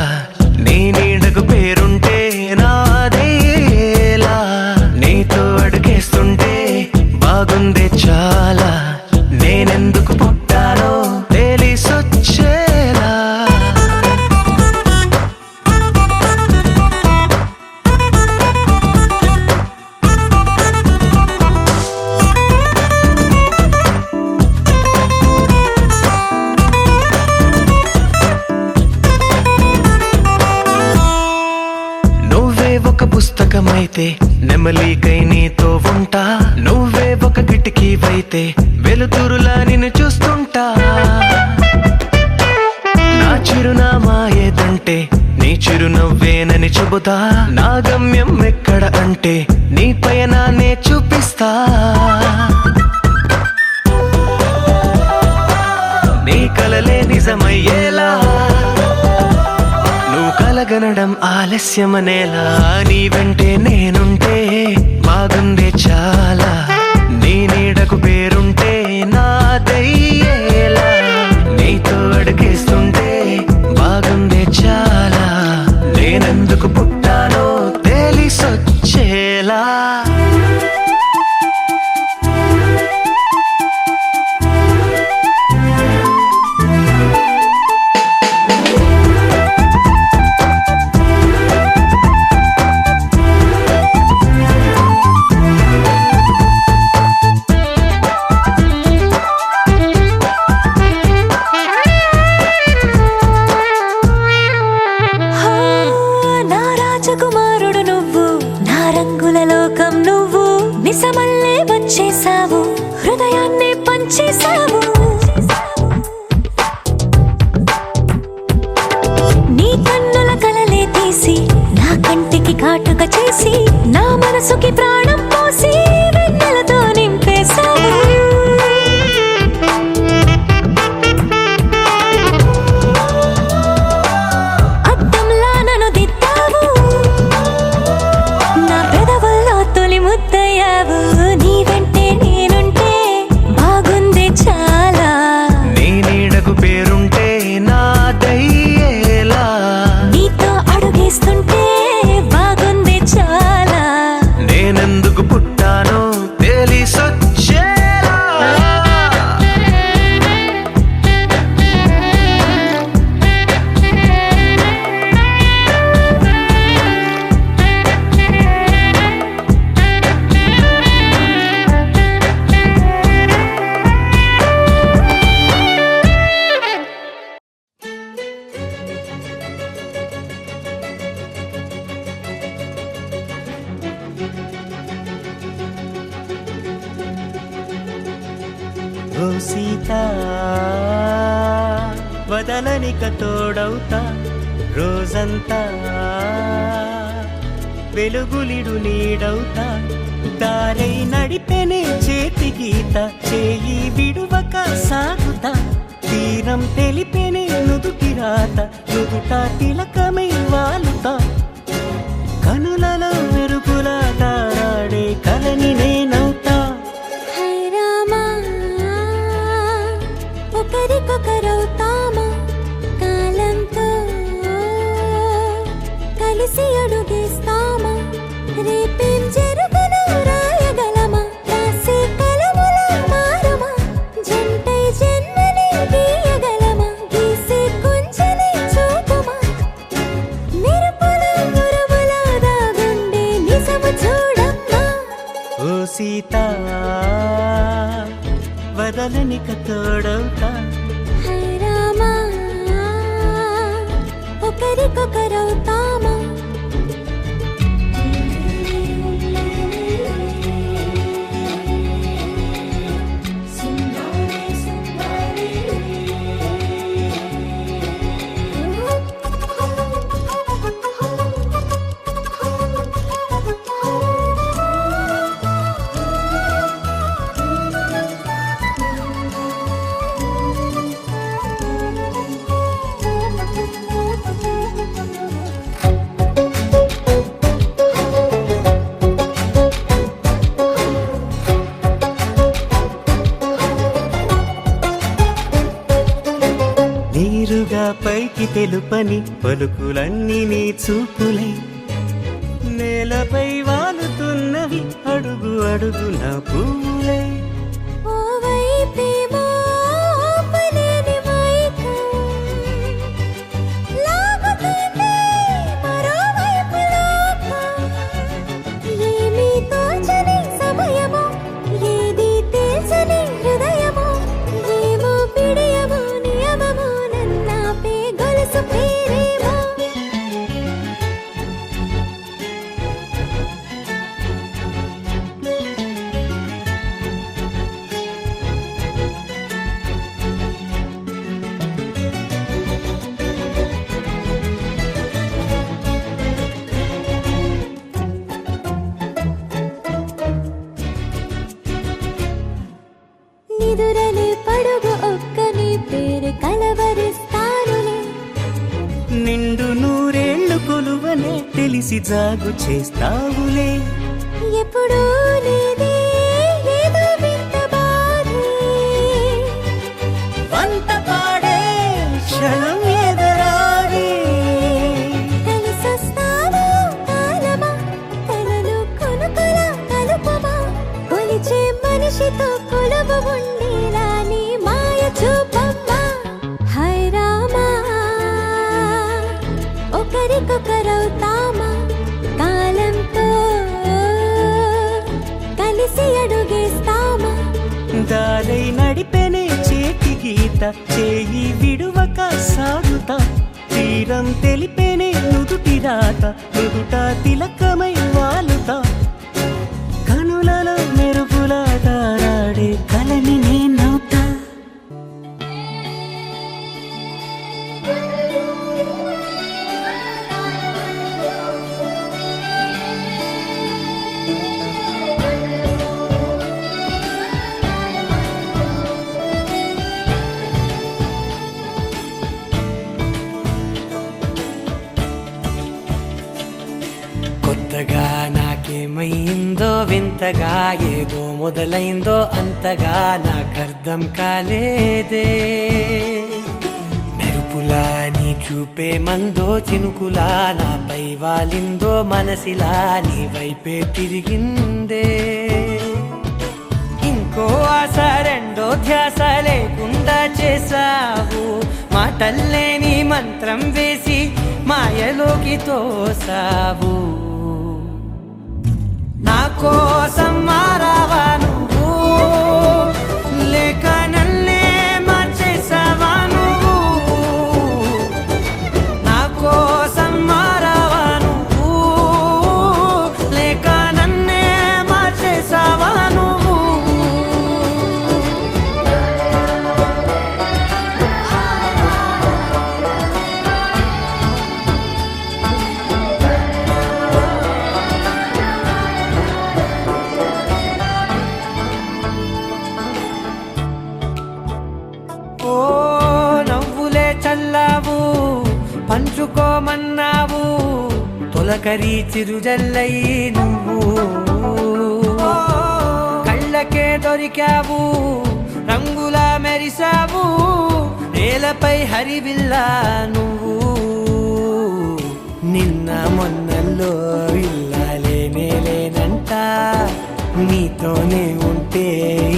Speaker 6: నీ నీడకు పేరుంటే నాదేలా, నీతో అడుగేస్తుంటే బాగుందే చాలా, నేనెందుకు పుట్టానో తెలిసొచ్చేలా. నువ్వే ఒక పుస్తకమైతే నెమలికై నీతో ఉంటా, నువ్వే ఒక కిటికీవైతే వెలుతురులా నిన్ను చూస్తుంటా, నా చిరునామా ఏదంటే నీ చిరునవ్వేనని చెబుతా, నా గమ్యం ఎక్కడ అంటే నీ పయనాన్నే చూపిస్తా, నీ కలలే నిజమయ్యేలా, నువ్వు కలగనడం ఆలస్యమనేలా, నీ వెంటే నేనుంటే బాగుందే చాలా, నీ నీడకు పేరుంటే నాదయ్యేలా, నీతో అడుగేస్తుంటే బాగుందే చాలా, నేనెందుకు పుట్టానో తెలిసొచ్చేలా.
Speaker 7: హో, నా రాజకుమారుడు నువ్వు, నా రంగుల లోకం నువ్వు, నిజమల్లే వచ్చేసావు, హృదయాన్ని పంచేసావు, నీ కన్నుల కలలే తీసి నా కంటికి కాటుక చేసి, నా మనసుకి ప్రాణం పోసి వెన్నెలతో నింపేశావు, అద్దంలా నన్ను దిద్దావు, నా పెదవుల్లో తొలి ముద్దయ్యావు, నీ వెంటే నేనుంటే బాగుందే చాలా,
Speaker 6: నీ నీడకు పేరుంటే నాదయ్యేలా,
Speaker 7: నీతో అడుగేస్తుంటే బాగుందే చాలా,
Speaker 6: నేనెందుకు పుట్టానో తెలిసొచ్చేలా.
Speaker 8: ఓ సీత వదలనిక తోడవుతా, రోజంతా వెలుగులిడు నీడవుతా, దారై నడిపెనే చేతి గీత, చేయి విడువక సాగుతా, తీరం తెలిపెనే నుదుటి రాత, నుదుట తిలకమై వాలుతా, కనులలో మెరుపులా తారాడే కలని నేనవుతా.
Speaker 7: హై రామా, ఒకరికొకరవుతామా, కాలంతో కలిసి అడుగేస్తామా, రేపేం జరుగునో రాయగలమా, రాసే కలములా మారమా, జంటై జన్మని గీయగలమా, గీసే కుంచెని చూపుమా, మెరుపుల మురుములా దాగుండే నిజము చూడమ్మా.
Speaker 8: ఓ సీత వదలనిక తోడవుతా.
Speaker 7: హై రామా ఒకరికొకరవుతామా
Speaker 8: నీరుగా పైకి తెలుపని పలుకులన్నీ నీ చూపులై నేలపై వాలుతున్నవి అడుగు అడుగు నా పూలై.
Speaker 7: ఓవైపేమో ఆపలేని మైకం లాగుతుంది మరోవైపు లోకం. ఏమీ తోచని సమయమో ఏది తేల్చని హృదయమో ఏమో పిడియమో నియమమో నన్నాపే గొలుసు పేరేమో. నిదురలే పడుగు ఒక్కని పేరు కలవరిస్తానులే.
Speaker 8: నిండు నూరేళ్లు కొలువనే తెలిసి జాగు చేస్తావులే.
Speaker 7: ఎప్పుడూ లేదే ఏదో వింత బాధే.
Speaker 8: వంత పాడే క్షణం ఎదరాడే.
Speaker 7: కలిసొస్తావా కాలమా కలలు కొనుకల కలుపమా కొలిచే మనిషితో కొలువు ఉండేలా నీ మాయ చూపమ్మా. హై రామా ఒకరికొకరవుతామా కాలంతో కలిసి అడుగేస్తామా.
Speaker 8: దారై నడిపెనే చేతి గీత చేయి విడువక సాగుతా. తీరం తెలిపెనే నుదుటి రాత నుదుట తిలకమై వాలుతా. కనులలో మెరుపులా తారాడే కలని నేనవుతా.
Speaker 1: కొత్తగా నాకేమైందో వింతగా ఏదో మొదలైందో అంతగా నాకర్థం కాలేదే. మెరుపులా నీ చూపే మందో చినుకులా నాపై వాలిందో మనసిలా నీ వైపే తిరిగిందే. ఇంకో ఆశ రెండో ధ్యాస లేకుండా చేసావు మాటల్లే నీ మంత్రం వేసి మాయలోకి తోసావు. నా కోసం మారావా నువ్వు లేక నన్నే మార్చేసావా నువ్వు. నా కోసం మారావా నువ్వు లేక నన్నే మార్చేసావా నువ్వు. చల్లావు పంచుకోమన్నావు తొలకరి చిరుజల్లై నువ్వు. కళ్ళకే దొరికావు రంగులా మెరిసావు నేలపై హరివిల్లా నువ్వు. నిన్న మొన్నల్లో ఇల్లాలేనే లేనంట నీతోనే ఉంటే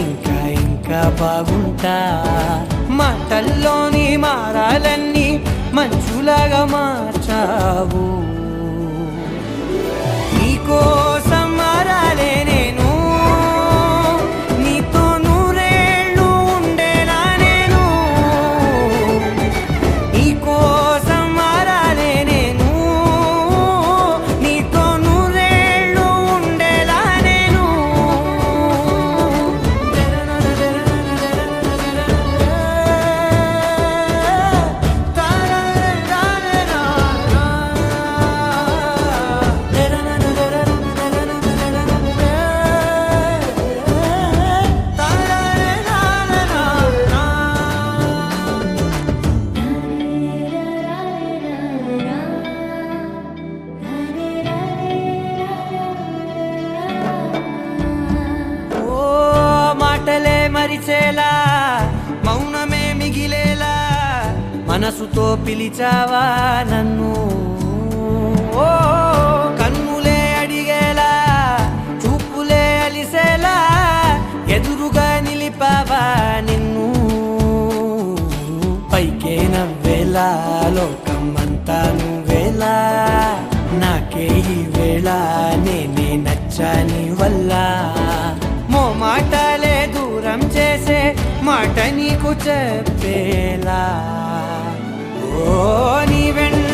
Speaker 1: ఇంకా ఇంకా బాగుంటా. మాటల్లోని మారాలన్నీ మంచులాగా మార్చావు. నీకోసం మారాలే నేను నీతో నూరేళ్ళు
Speaker 9: మరిచేలా మౌనమే మిగిలేలా మనసుతో పిలిచావా నన్ను ఓ కన్నులే అడిగేలా చూపులే అలిసేలా ఎదురుగా నిలిపావా నిన్ను పైకే నవ్వేలా లోకమంతా నువ్వేలా నాకే ఈ వేళ నేనే నచ్చాని వల్ల మాటలే దూరం చేసే మాట నీకు చెప్పేలా ఓ నీ వెన్న